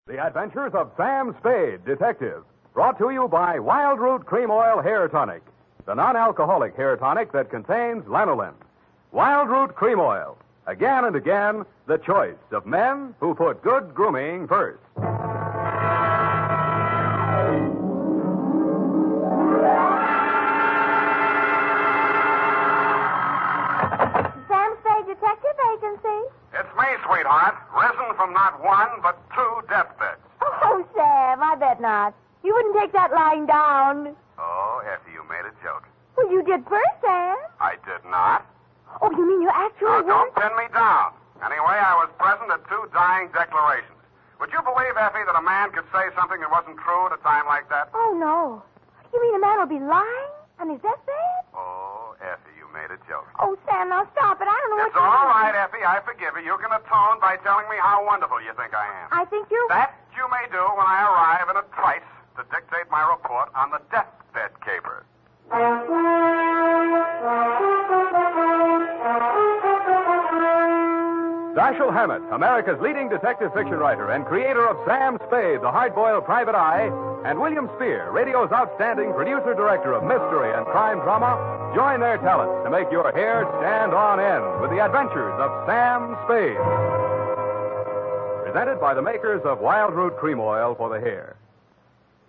The Adventures of Sam Spade, Detective. Brought to you by Wild Root Cream Oil Hair Tonic, the non-alcoholic hair tonic that contains lanolin. Wild Root Cream Oil. Again and again, the choice of men who put good grooming first. Sam Spade Detective Agency. It's me, sweetheart. Risen from not one, but two deathbeds. Oh, Sam, I bet not. You wouldn't take that lying down. Oh, Effie, you made a joke. Well, you did first, Sam. I did not. Oh, you mean you actually Don't pin me down. Anyway, I was present at two dying declarations. Would you believe, Effie, that a man could say something that wasn't true at a time like that? Oh, no. You mean a man will be lying on his deathbed? Oh, Effie, you made a joke. Oh, Sam, now stop it. I don't know It's what you're all doing. right, Effie. I forgive you. You can atone by telling me how wonderful you think I am. I think you're... That you may do when I arrive in a trice to dictate my report on the deathbed caper. Dashiell Hammett, America's leading detective fiction writer and creator of Sam Spade, the hard-boiled private eye, and William Spear, radio's outstanding producer-director of mystery and crime drama, join their talents to make your hair stand on end with the adventures of Sam Spade. Presented by the makers of Wild Root Cream Oil for the hair.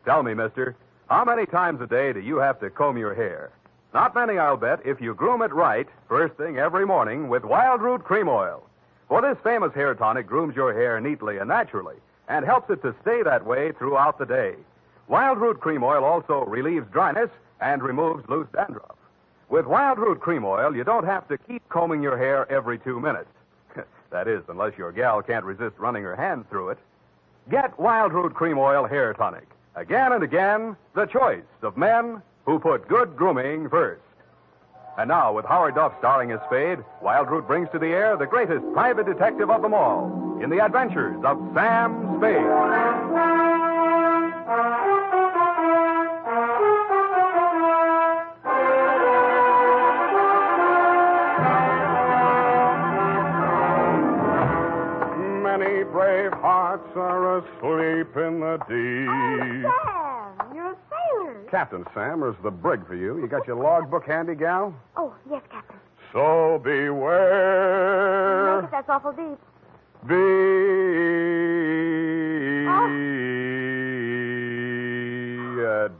Tell me, mister, how many times a day do you have to comb your hair? Not many, I'll bet, if you groom it right first thing every morning with Wild Root Cream Oil. For this famous hair tonic grooms your hair neatly and naturally and helps it to stay that way throughout the day. Wild Root Cream Oil also relieves dryness and removes loose dandruff. With Wild Root Cream Oil, you don't have to keep combing your hair every 2 minutes. That is, unless your gal can't resist running her hand through it. Get Wild Root Cream Oil Hair Tonic. Again and again, the choice of men who put good grooming first. And now, with Howard Duff starring as Spade, Wild Root brings to the air the greatest private detective of them all in the adventures of Sam Spade. Many brave hearts are asleep in the deep. Sam, you're a sailor. Captain Sam, there's the brig for you. You got your logbook handy, gal? Oh, yes, Captain. So beware. Yes, that's awful deep.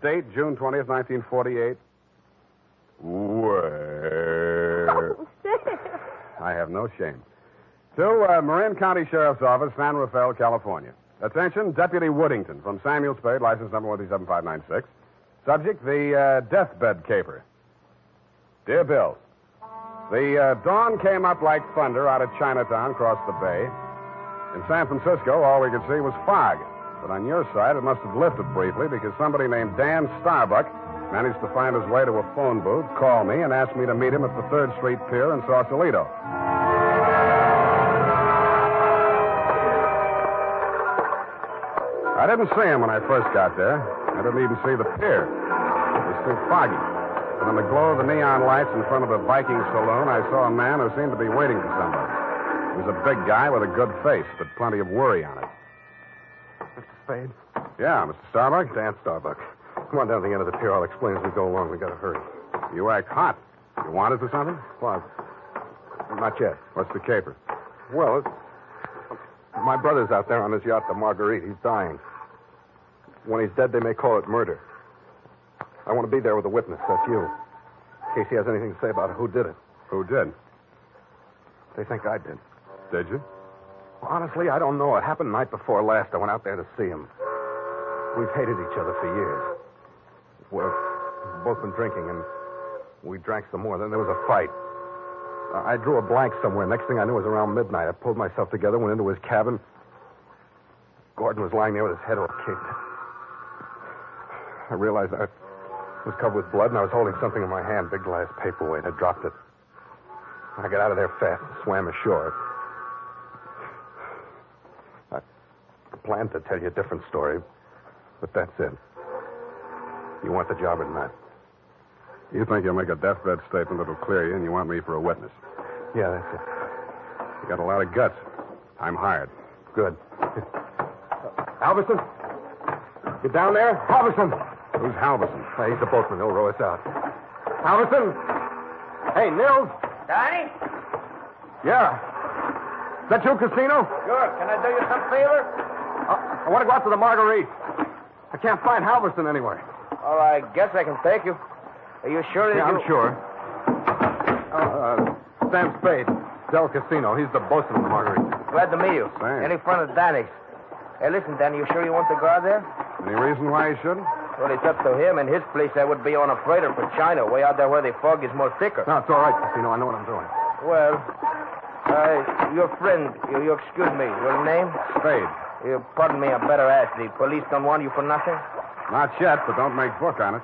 Date June 20th, 1948. Where? Oh, Sam. I have no shame. To Marin County Sheriff's Office, San Rafael, California. Attention, Deputy Woodington from Samuel Spade, license number 1379596. Subject, the deathbed caper. Dear Bill, the dawn came up like thunder out of Chinatown across the bay. In San Francisco, all we could see was fog. But on your side, it must have lifted briefly because somebody named Dan Starbuck managed to find his way to a phone booth, call me, and asked me to meet him at the 3rd Street Pier in Sausalito. I didn't see him when I first got there. I didn't even see the pier. It was too foggy. But in the glow of the neon lights in front of the Viking saloon, I saw a man who seemed to be waiting for somebody. He was a big guy with a good face, but plenty of worry on it. Mr. Spade? Yeah, Mr. Starbuck? Dan Starbuck. Come on down to the end of the pier. I'll explain as we go along. We gotta hurry. You act hot. You wanted for something? Well, not yet. What's the caper? Well, my brother's out there on his yacht, the Marguerite. He's dying. When he's dead, they may call it murder. I want to be there with a witness. That's you. In case he has anything to say about who did it. Who did? They think I did. Did you? Well, honestly, I don't know. It happened the night before last. I went out there to see him. We've hated each other for years. We've both been drinking, and we drank some more. Then there was a fight. I drew a blank somewhere. Next thing I knew, it was around midnight. I pulled myself together, went into his cabin. Gordon was lying there with his head all kicked. I realized I was covered with blood, and I was holding something in my hand, big glass paperweight. I dropped it. I got out of there fast and swam ashore. I planned to tell you a different story, but that's it. You want the job or not? You think you'll make a deathbed statement that'll clear you, and you want me for a witness. Yeah, that's it. You got a lot of guts. I'm hired. Good. Halverson? You down there? Halverson! Who's Halverson? Hey, he's the boatman. He'll row us out. Halverson! Hey, Nils! Donnie? Yeah. Is that you, Casino? Sure. Can I do you some favor? I want to go out to the Marguerite. I can't find Halverson anywhere. Oh, I guess I can take you. Are you sure that Yeah, you... I'm sure. Sam Spade, Del Casino. He's the bosun of the Marguerite. Glad to meet you. Sam. Any friend of Danny's. Hey, listen, Danny, you sure you want to go out there? Any reason why he shouldn't? Well, it's up to him. In his place, I would be on a freighter for China, way out there where the fog is more thicker. No, it's all right, Casino. I know what I'm doing. Well, your friend, you excuse me, your name? Spade. You pardon me, I better ask. The police don't want you for nothing? Not yet, but don't make book on it.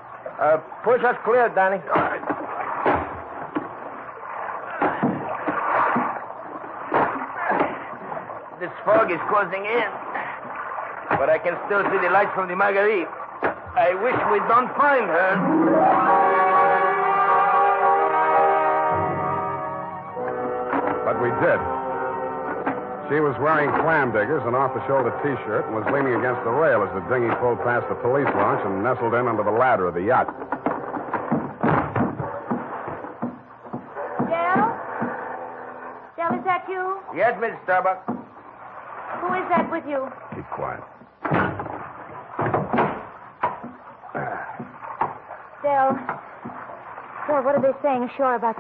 Push us clear, Danny. All right. This fog is closing in. But I can still see the lights from the Marguerite. I wish we don't find her. But we did. She was wearing clam diggers, an off-the-shoulder T-shirt, and was leaning against the rail as the dinghy pulled past the police launch and nestled in under the ladder of the yacht. Del? Del, is that you? Yes, Miss Starbuck. Who is that with you? Keep quiet. Del. Del, what are they saying ashore about...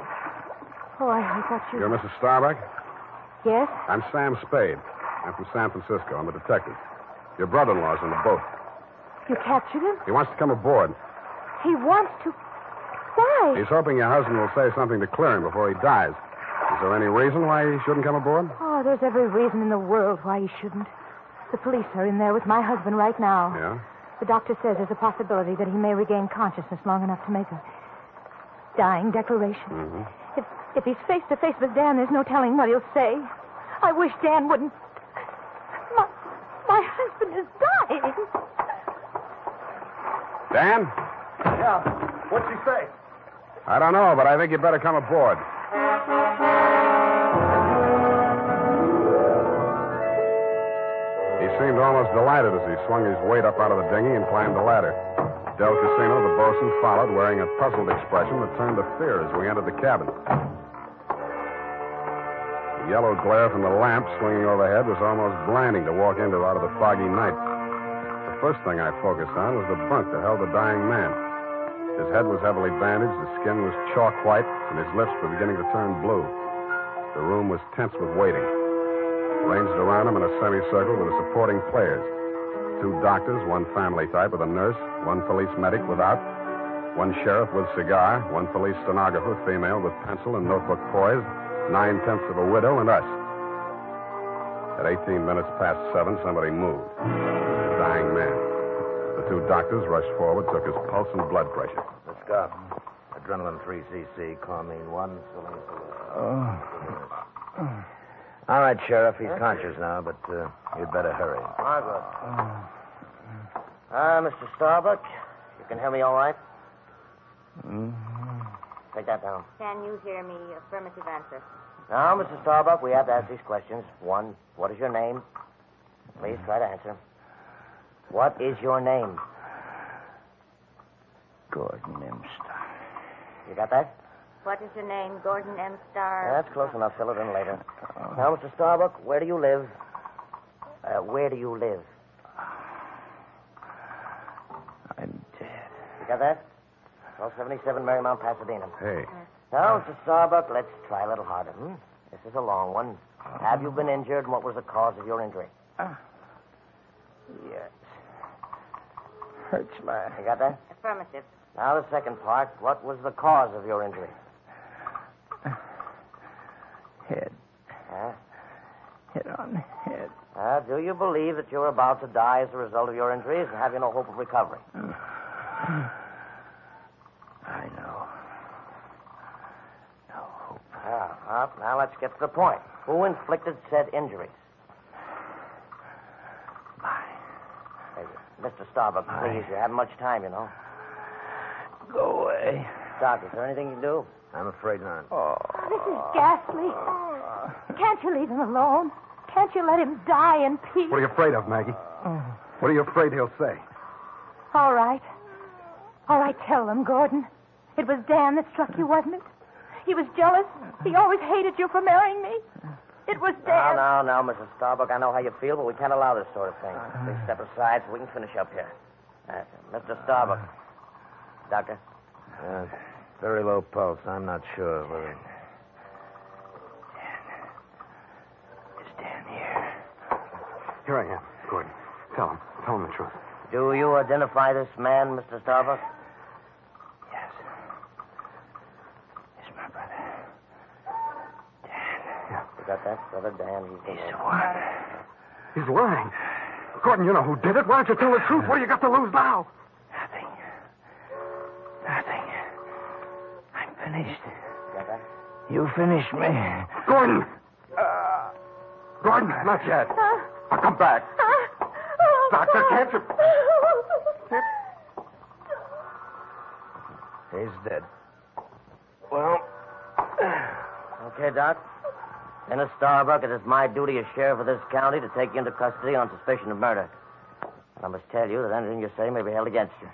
Oh, I thought you... You're Mrs. Starbuck? Yes? I'm Sam Spade. I'm from San Francisco. I'm a detective. Your brother-in-law's on the boat. You captured him? He wants to come aboard. He wants to... Why? He's hoping your husband will say something to clear him before he dies. Is there any reason why he shouldn't come aboard? Oh, there's every reason in the world why he shouldn't. The police are in there with my husband right now. Yeah? The doctor says there's a possibility that he may regain consciousness long enough to make a dying declaration. Mm-hmm. If he's face to face with Dan, there's no telling what he'll say. I wish Dan wouldn't. My husband is dying. Dan? Yeah. What'd she say? I don't know, but I think you better come aboard. He seemed almost delighted as he swung his weight up out of the dinghy and climbed the ladder. Del Casino, the bosun, followed, wearing a puzzled expression that turned to fear as we entered the cabin. The yellow glare from the lamp swinging overhead was almost blinding to walk into out of the foggy night. The first thing I focused on was the bunk that held the dying man. His head was heavily bandaged, his skin was chalk white, and his lips were beginning to turn blue. The room was tense with waiting. Ranged around him in a semicircle were the supporting players. 2 doctors, 1 family type with a nurse, 1 police medic without, 1 sheriff with cigar, 1 police stenographer, female, with pencil and notebook poised, 9/10 of a widow, and us. At 18 minutes past 7, somebody moved. The dying man. The 2 doctors rushed forward, took his pulse and blood pressure. Let's go. Adrenaline 3cc, commie 1, All right, Sheriff, he's conscious now, but you'd better hurry. Margaret. Mr. Starbuck, you can hear me all right? Take that down. Can you hear me? Affirmative answer. Now, Mr. Starbuck, we have to ask these questions. 1, what is your name? Please try to answer. What is your name? Gordon M. Starr. You got that? What is your name? Gordon M. Starr. That's close enough. Fill it in later. Now, Mr. Starbuck, where do you live? Where do you live? I'm dead. You got that? 1277 Marymount, Pasadena. Hey. Now, Mr. Starbuck, let's try a little harder. This is a long one. Have you been injured, and what was the cause of your injury? Yes. Hurts my... You got that? Affirmative. Now, the second part. What was the cause of your injury? Head. Huh? Hit on the head. Do you believe that you're about to die as a result of your injuries, and have you no hope of recovery? I know. No hope. Now, let's get to the point. Who inflicted said injuries? Hey, Mr. Starbuck, please, you haven't much time, you know. Go away. Doc, is there anything you can do? I'm afraid not. This is ghastly. Can't you leave him alone? Can't you let him die in peace? What are you afraid of, Maggie? What are you afraid he'll say? All right. All right, tell them, Gordon. It was Dan that struck you, wasn't it? He was jealous. He always hated you for marrying me. It was Dan. No, Mrs. Starbuck. I know how you feel, but we can't allow this sort of thing. Please step aside so we can finish up here. Mr. Starbuck. Doctor? Very low pulse. I'm not sure whether... Is Dan here? Here I am, Gordon. Tell him the truth. Do you identify this man, Mr. Starbuck? Yes. It's my brother. Dan. Yeah. You got that, brother Dan? He's the one. He's lying. Gordon, you know who did it. Why don't you tell the truth? What do you got to lose now? Nothing. I'm finished. Got that? You finished me. Gordon! Gordon, not yet. I'll come back. Doctor, can't you... He's dead. Well... Okay, Doc. Dennis Starbuck, it is my duty as sheriff of this county to take you into custody on suspicion of murder. I must tell you that anything you say may be held against you.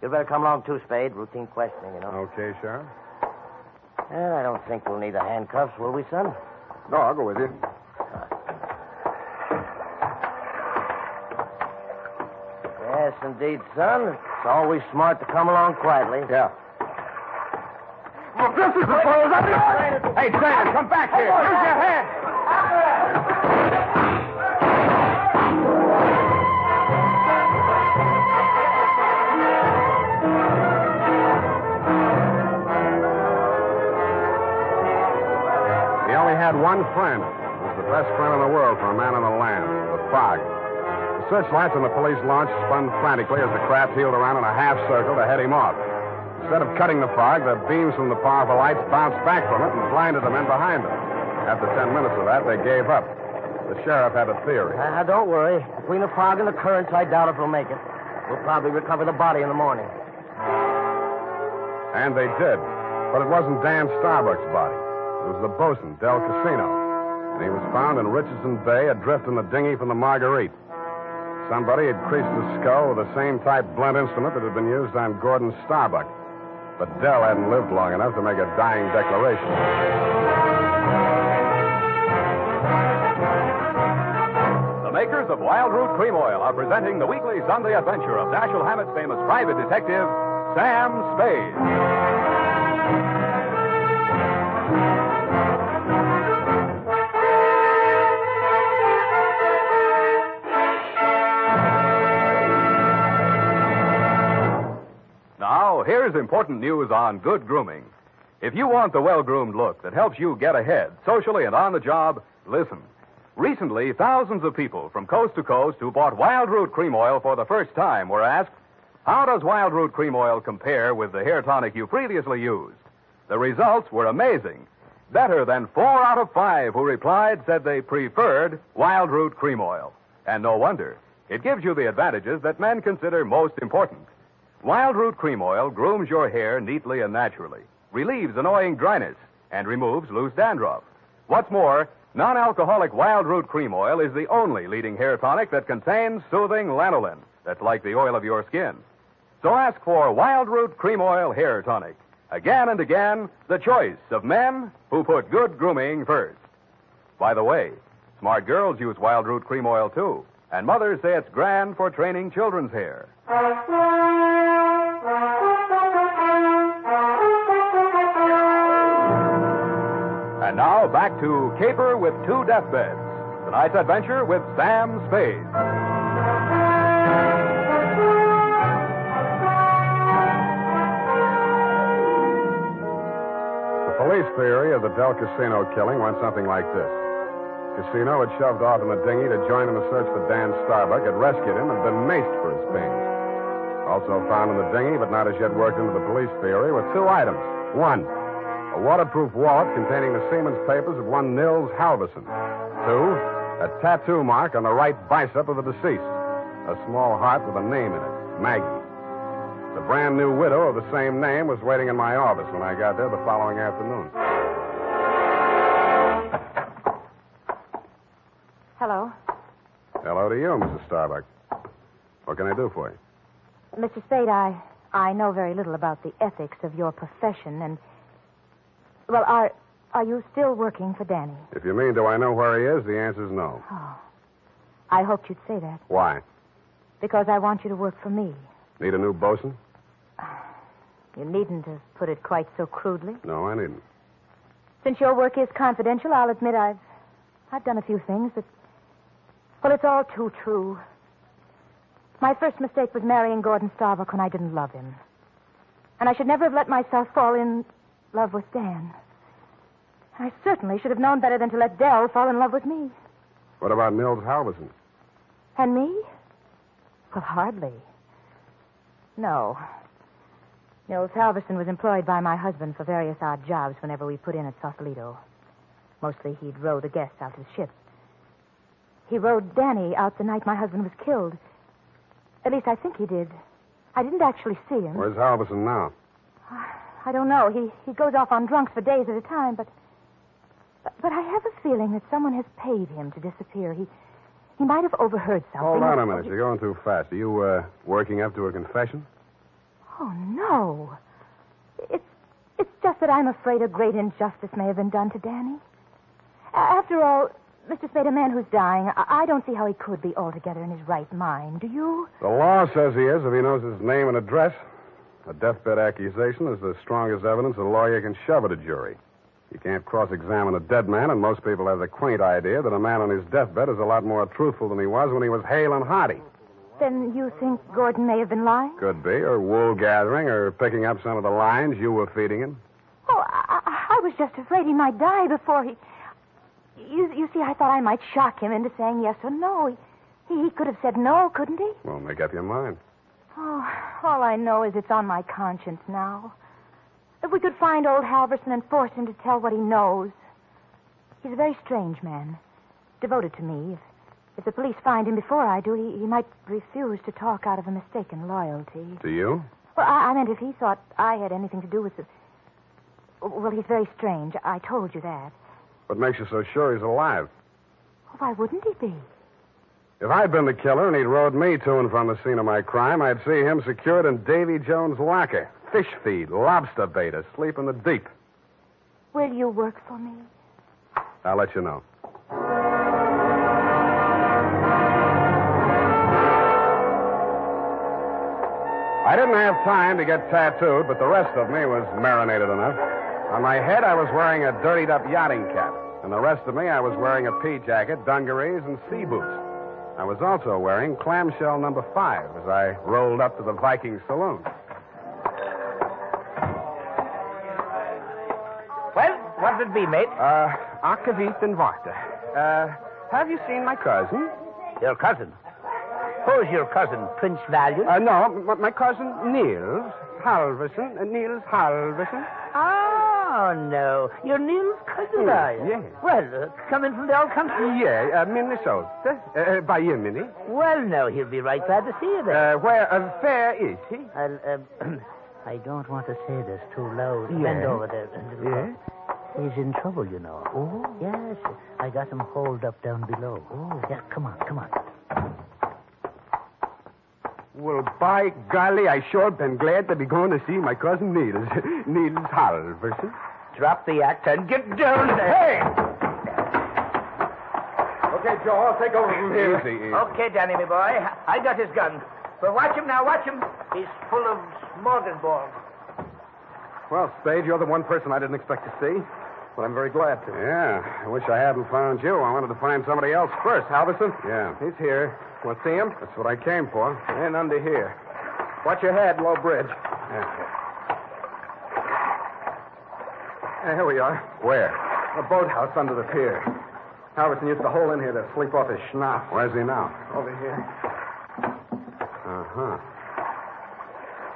You'd better come along, too, Spade. Routine questioning, you know. Okay, Sheriff. Well, I don't think we'll need the handcuffs, will we, son? No, I'll go with you. Yes, indeed, son. It's always smart to come along quietly. Yeah. Well, this is as far as I can... Hey, Trainer, come back here. Use your head. He only had one friend. He was the best friend in the world for a man on the land, the fog. The searchlights on the police launch spun frantically as the craft heeled around in a half circle to head him off. Instead of cutting the fog, the beams from the powerful lights bounced back from it and blinded the men behind them. After 10 minutes of that, they gave up. The sheriff had a theory. Don't worry. Between the fog and the currents, I doubt if we'll make it. We'll probably recover the body in the morning. And they did. But it wasn't Dan Starbuck's body. It was the bosun, Del Casino. And he was found in Richardson Bay, adrift in the dinghy from the Marguerite. Somebody had creased his skull with the same type blunt instrument that had been used on Gordon Starbuck. But Del hadn't lived long enough to make a dying declaration. The makers of Wild Root Cream Oil are presenting the weekly Sunday adventure of Dashiell Hammett's famous private detective, Sam Spade. Now, here's important news on good grooming. If you want the well-groomed look that helps you get ahead, socially and on the job, listen. Recently, thousands of people from coast to coast who bought Wild Root Cream Oil for the first time were asked, how does Wild Root Cream Oil compare with the hair tonic you previously used? The results were amazing. Better than 4 out of 5 who replied said they preferred Wild Root Cream Oil. And no wonder. It gives you the advantages that men consider most important. Wild Root Cream Oil grooms your hair neatly and naturally, relieves annoying dryness, and removes loose dandruff. What's more, non-alcoholic Wild Root Cream Oil is the only leading hair tonic that contains soothing lanolin, that's like the oil of your skin. So ask for Wild Root Cream Oil Hair Tonic. Again and again, the choice of men who put good grooming first. By the way, smart girls use Wild Root Cream Oil, too. And mothers say it's grand for training children's hair. And now back to Caper with 2 Deathbeds. Tonight's adventure with Sam Spade. The police theory of the Del Casino killing went something like this. Casino had shoved off in the dinghy to join in the search for Dan Starbuck, had rescued him, and been maced for his pains. Also found in the dinghy, but not as yet worked into the police theory, were 2 items. 1, a waterproof wallet containing the seaman's papers of one Nils Halverson. 2, a tattoo mark on the right bicep of the deceased. A small heart with a name in it, Maggie. The brand new widow of the same name was waiting in my office when I got there the following afternoon. Hello? Hello to you, Mrs. Starbuck. What can I do for you? Mr. Spade, I know very little about the ethics of your profession, and... Well, are you still working for Danny? If you mean, do I know where he is, the answer's no. Oh. I hoped you'd say that. Why? Because I want you to work for me. Need a new bosun? You needn't have put it quite so crudely. No, I needn't. Since your work is confidential, I'll admit I've done a few things that... Well, it's all too true. My first mistake was marrying Gordon Starbuck when I didn't love him. And I should never have let myself fall in love with Dan. I certainly should have known better than to let Dell fall in love with me. What about Nils Halverson? And me? Well, hardly. No. Nils Halverson was employed by my husband for various odd jobs whenever we put in at Sausalito. Mostly he'd row the guests out to the ship. He rowed Danny out the night my husband was killed. At least I think he did. I didn't actually see him. Where's Halverson now? I don't know. He goes off on drunks for days at a time, but I have a feeling that someone has paid him to disappear. He might have overheard something. Hold on a minute. You're going too fast. Are you working up to a confession? Oh, no. It's just that I'm afraid a great injustice may have been done to Danny. After all, Mr. Spade, a man who's dying, I don't see how he could be altogether in his right mind. Do you? The law says he is if he knows his name and address. A deathbed accusation is the strongest evidence a lawyer can shove at a jury. You can't cross-examine a dead man, and most people have the quaint idea that a man on his deathbed is a lot more truthful than he was when he was hale and hearty. Then you think Gordon may have been lying? Could be, or wool gathering, or picking up some of the lines you were feeding him. Oh, I was just afraid he might die before he... You see, I thought I might shock him into saying yes or no. He could have said no, couldn't he? Well, make up your mind. Oh, all I know is it's on my conscience now. If we could find old Halverson and force him to tell what he knows. He's a very strange man. Devoted to me. If the police find him before I do, he might refuse to talk out of a mistaken loyalty. To you? Well, I meant if he thought I had anything to do with it. Well, he's very strange. I told you that. What makes you so sure he's alive? Why wouldn't he be? If I'd been the killer and he'd rode me to and from the scene of my crime, I'd see him secured in Davy Jones' locker. Fish feed, lobster bait, asleep in the deep. Will you work for me? I'll let you know. I didn't have time to get tattooed, but the rest of me was marinated enough. On my head, I was wearing a dirtied-up yachting cap. And the rest of me, I was wearing a pea jacket, dungarees, and sea boots. I was also wearing clamshell number 5 as I rolled up to the Viking saloon. Well, what'd it be, mate? Akavit and Varta. Have you seen my cousin? Your cousin. Who's your cousin, Prince Valiant? No, my cousin Niels Halverson. Niels Halverson. Oh, no. You're Neil's cousin, are you? Yes. Well, coming from the old country? Yeah, Minnesota. By you, Minnie. Well, no, he'll be right glad to see you there. Where is he? I don't want to say this too loud. Yeah. Bend over there. Yeah? He's in trouble, you know. Oh? Yes, I got him holed up down below. Oh. Yeah, come on. Well, by golly, I sure been glad to be going to see my cousin Niels. Niels Halverson. Drop the act and get down there. Hey! Okay, Joe, I'll take over from here. Easy. Okay, Danny, my boy. I got his gun. But watch him now, watch him. He's full of smorgasbord. Well, Spade, you're the one person I didn't expect to see. But I'm very glad to. Yeah, I wish I hadn't found you. I wanted to find somebody else first. Halverson? Yeah, He's here. Want to see him? that's what I came for. And under here. Watch your head, low bridge. Yeah. Here we are. Where? A boathouse under the pier. Halverson used to hole in here to sleep off his schnapp. Where's he now? Over here. Uh-huh.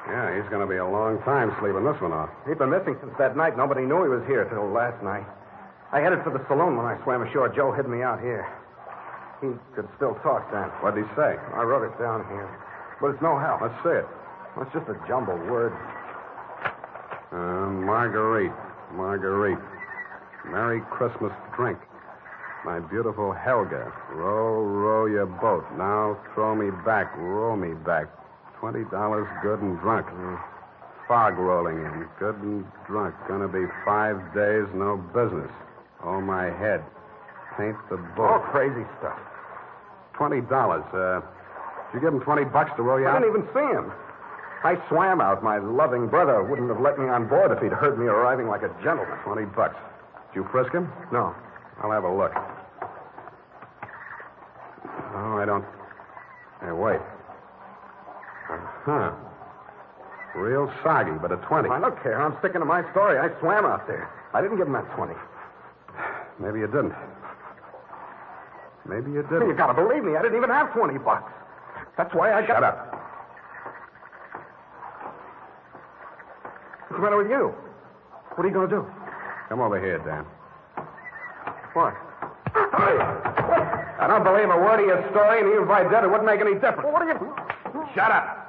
Yeah, he's going to be a long time sleeping this one off. He'd been missing since that night. Nobody knew he was here till last night. I headed for the saloon when I swam ashore. Joe hid me out here. He could still talk then. What'd he say? I wrote it down here. But it's no help. Let's see it. It's just a jumbled word. Marguerite. Merry Christmas drink. My beautiful Helga. Row, row your boat. Now throw me back. Row me back. $20 good and drunk. Fog rolling in. Good and drunk. Gonna be 5 days, no business. Oh, my head. Paint the boat. All crazy stuff. $20. Did you give him $20 to row you I out? didn't even see him. I swam out. My loving brother wouldn't have let me on board if he'd heard me arriving like a gentleman. $20. Did you frisk him? No. I'll have a look. Oh, I don't. Hey, wait. Huh. Real soggy, but a 20. Now, look here. I'm sticking to my story. I swam out there. I didn't give him that 20. Maybe you didn't. Maybe you didn't. You gotta believe me. I didn't even have $20. That's why I got... Shut up. What's the matter with you? What are you gonna do? Come over here, Dan. What? I don't believe a word of your story, and even if I did, it wouldn't make any difference. What are you... Shut up.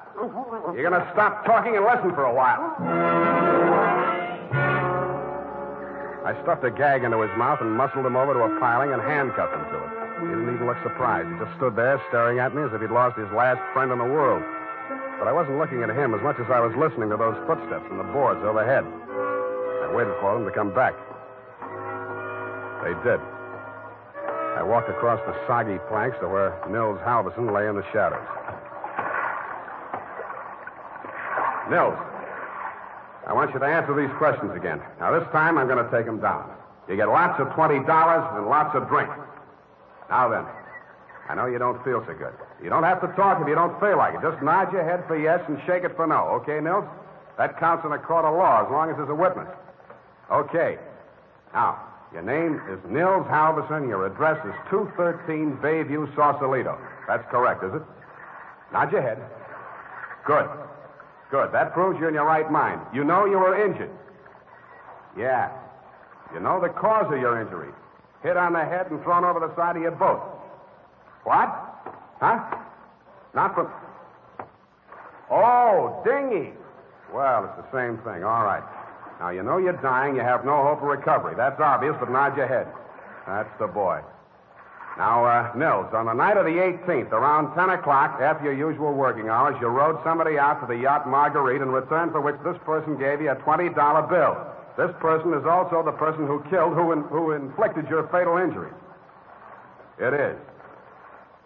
You're going to stop talking and listen for a while. I stuffed a gag into his mouth and muscled him over to a piling and handcuffed him to it. He didn't even look surprised. He just stood there staring at me as if he'd lost his last friend in the world. But I wasn't looking at him as much as I was listening to those footsteps in the boards overhead. I waited for them to come back. They did. I walked across the soggy planks to where Nils Halverson lay in the shadows. Nils, I want you to answer these questions again. Now, this time I'm going to take them down. You get lots of $20 and lots of drink. Now then, I know you don't feel so good. You don't have to talk if you don't feel like it. Just nod your head for yes and shake it for no. Okay, Nils? That counts in a court of law as long as there's a witness. Okay. Now, your name is Nils Halverson. Your address is 213 Bayview, Sausalito. That's correct, is it? Nod your head. Good. Good. That proves you're in your right mind. You know you were injured. Yeah. You know the cause of your injury. Hit on the head and thrown over the side of your boat. What? Huh? Not from... Oh, dinghy. Well, it's the same thing. All right. Now, you know you're dying. You have no hope of recovery. That's obvious, but nod your head. That's the boy. Now, Nils, on the night of the 18th, around 10 o'clock, after your usual working hours, you rowed somebody out to the yacht Marguerite, in return for which this person gave you a $20 bill. This person is also the person who killed, who inflicted your fatal injury. It is.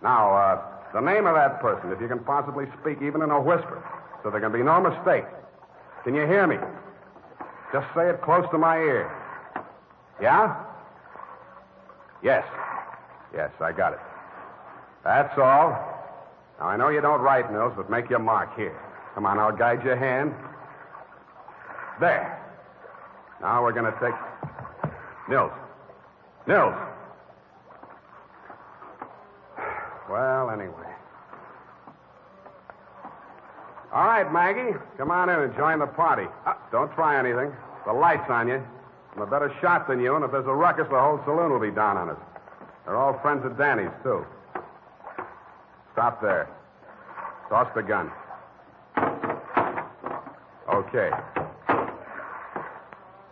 Now, the name of that person, if you can possibly speak even in a whisper, so there can be no mistake. Can you hear me? Just say it close to my ear. Yeah? Yes. Yes, I got it. That's all. Now, I know you don't write, Nils, but make your mark here. Come on, I'll guide your hand. There. Now we're going to take... Nils. Nils. Well, anyway. All right, Maggie. Come on in and join the party. Don't try anything. The light's on you. I'm a better shot than you, and if there's a ruckus, the whole saloon will be down on us. They're all friends of Danny's, too. Stop there. Toss the gun. Okay.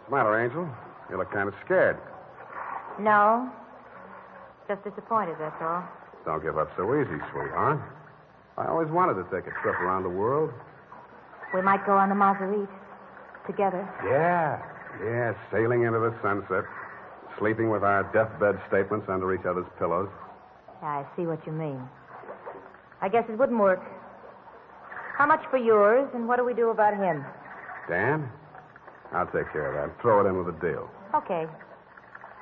What's the matter, Angel? You look kind of scared. No. Just disappointed, that's all. Don't give up so easy, sweetheart. I always wanted to take a trip around the world. We might go on the Marguerite together. Yeah, sailing into the sunset. Sleeping with our deathbed statements under each other's pillows. Yeah, I see what you mean. I guess it wouldn't work. How much for yours, and what do we do about him? Dan? I'll take care of that. Throw it in with a deal. Okay.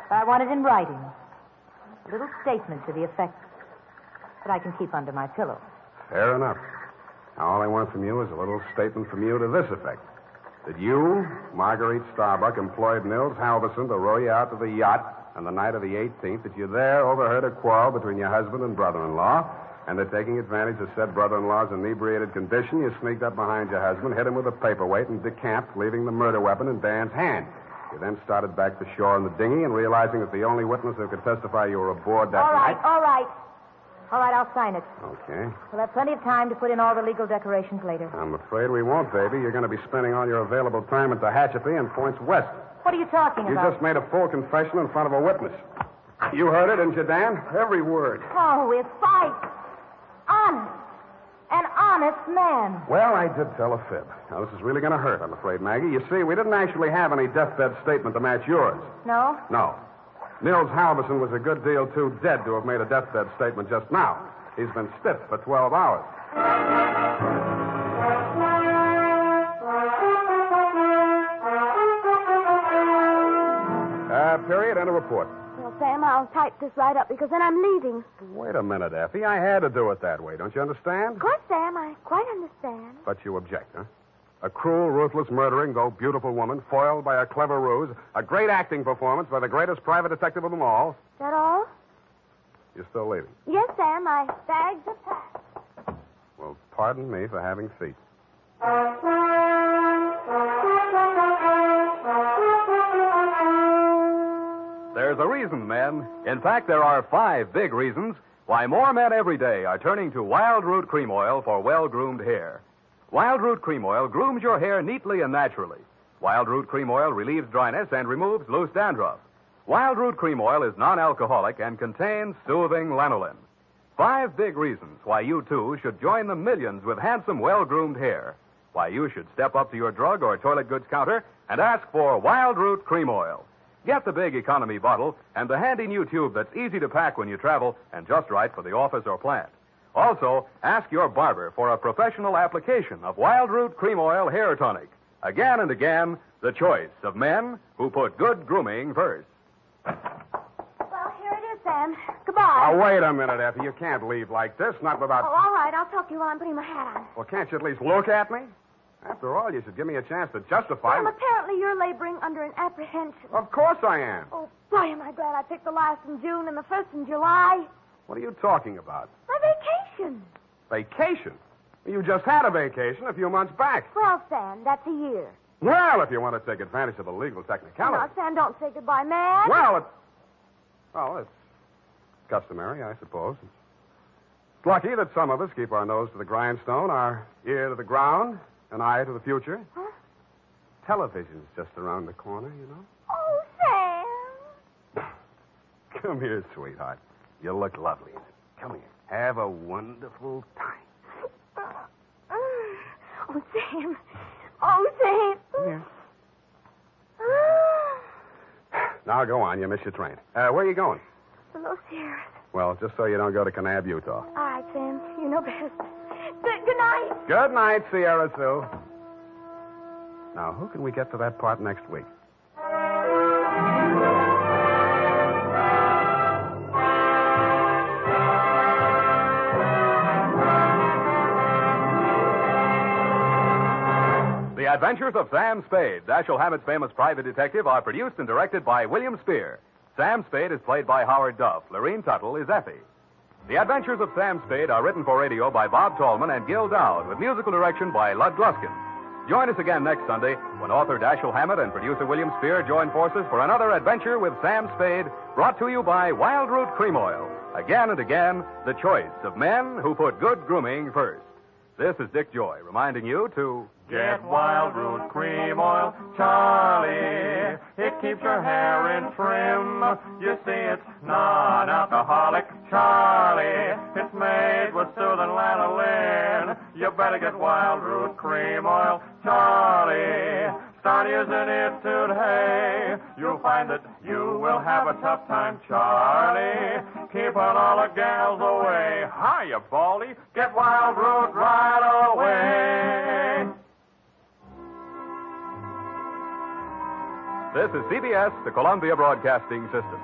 But I want it in writing. A little statement to the effect that I can keep under my pillow. Fair enough. Now, all I want from you is a little statement from you to this effect. That you, Marguerite Starbuck, employed Nils Halverson to row you out to the yacht on the night of the 18th, that you there overheard a quarrel between your husband and brother-in-law, and that taking advantage of said brother-in-law's inebriated condition, you sneaked up behind your husband, hit him with a paperweight, and decamped, leaving the murder weapon in Dan's hand. You then started back to shore in the dinghy, and realizing that the only witness who could testify you were aboard that night... All right. All right, I'll sign it. Okay. We'll have plenty of time to put in all the legal decorations later. I'm afraid we won't, baby. You're going to be spending all your available time at the Tehachapi and points west. What are you talking You about? just made a full confession in front of a witness. You heard it, didn't you, Dan? Every word. Oh, we're fighting. Honest. An honest man. Well, I did tell a fib. Now, this is really going to hurt, I'm afraid, Maggie. You see, we didn't actually have any deathbed statement to match yours. No? No. Nils Halverson was a good deal too dead to have made a deathbed statement just now. He's been stiff for 12 hours. Period, and a report. Well, Sam, I'll type this right up because then I'm leaving. Wait a minute, Effie. I had to do it that way. Don't you understand? Of course, Sam, I quite understand. But you object, huh? A cruel, ruthless, murdering, though beautiful woman, foiled by a clever ruse, a great acting performance by the greatest private detective of them all. Is that all? You're still leaving. Yes, Sam, my bags are packed. Well, pardon me for having feet. There's a reason, men. In fact, there are 5 big reasons why more men every day are turning to Wild Root Cream Oil for well-groomed hair. Wild Root Cream Oil grooms your hair neatly and naturally. Wild Root Cream Oil relieves dryness and removes loose dandruff. Wild Root Cream Oil is non-alcoholic and contains soothing lanolin. 5 big reasons why you, too, should join the millions with handsome, well-groomed hair. Why you should step up to your drug or toilet goods counter and ask for Wild Root Cream Oil. Get the big economy bottle and the handy new tube that's easy to pack when you travel and just right for the office or plant. Also, ask your barber for a professional application of Wild Root Cream Oil Hair Tonic. Again and again, the choice of men who put good grooming first. Well, here it is, Sam. Goodbye. Now, wait a minute, Effie. You can't leave like this. Not without... Oh, all right. I'll talk to you while I'm putting my hat on. Well, can't you at least look at me? After all, you should give me a chance to justify... Sam, apparently you're laboring under an apprehension. Of course I am. Oh, boy, am I glad I picked the last in June and the first in July. What are you talking about? My vacation. Vacation? You just had a vacation a few months back. Well, Sam, that's a year. Well, if you want to take advantage of the legal technicality. Now, Sam, don't say goodbye, man. Well, it's customary, I suppose. It's lucky that some of us keep our nose to the grindstone, our ear to the ground, an eye to the future. Huh? Television's just around the corner, you know. Oh, Sam. Come here, sweetheart. You look lovely. Come here. Have a wonderful time. Oh, Sam. Oh, Sam. Come here. Now, go on. You miss your train. Where are you going? The Los Sierras. Well, just so you don't go to Kanab, Utah. All right, Sam. You know best. Good night. Good night, Sierra Sue. Now, who can we get for that part next week? The Adventures of Sam Spade, Dashiell Hammett's famous private detective, are produced and directed by William Spear. Sam Spade is played by Howard Duff. Lorene Tuttle is Effie. The Adventures of Sam Spade are written for radio by Bob Tallman and Gil Dowd, with musical direction by Lud Gluskin. Join us again next Sunday when author Dashiell Hammett and producer William Spear join forces for another adventure with Sam Spade, brought to you by Wild Root Cream Oil. Again and again, the choice of men who put good grooming first. This is Dick Joy reminding you to... Get Wild Root Cream Oil, Charlie. It keeps your hair in trim. You see, it's non-alcoholic, Charlie. It's made with soothing lanolin. You better get Wild Root Cream Oil, Charlie. Start using it today. You'll find that you will have a tough time, Charlie. Keeping all the gals away. Hiya, Baldy. Get Wild Root right away. This is CBS, the Columbia Broadcasting System.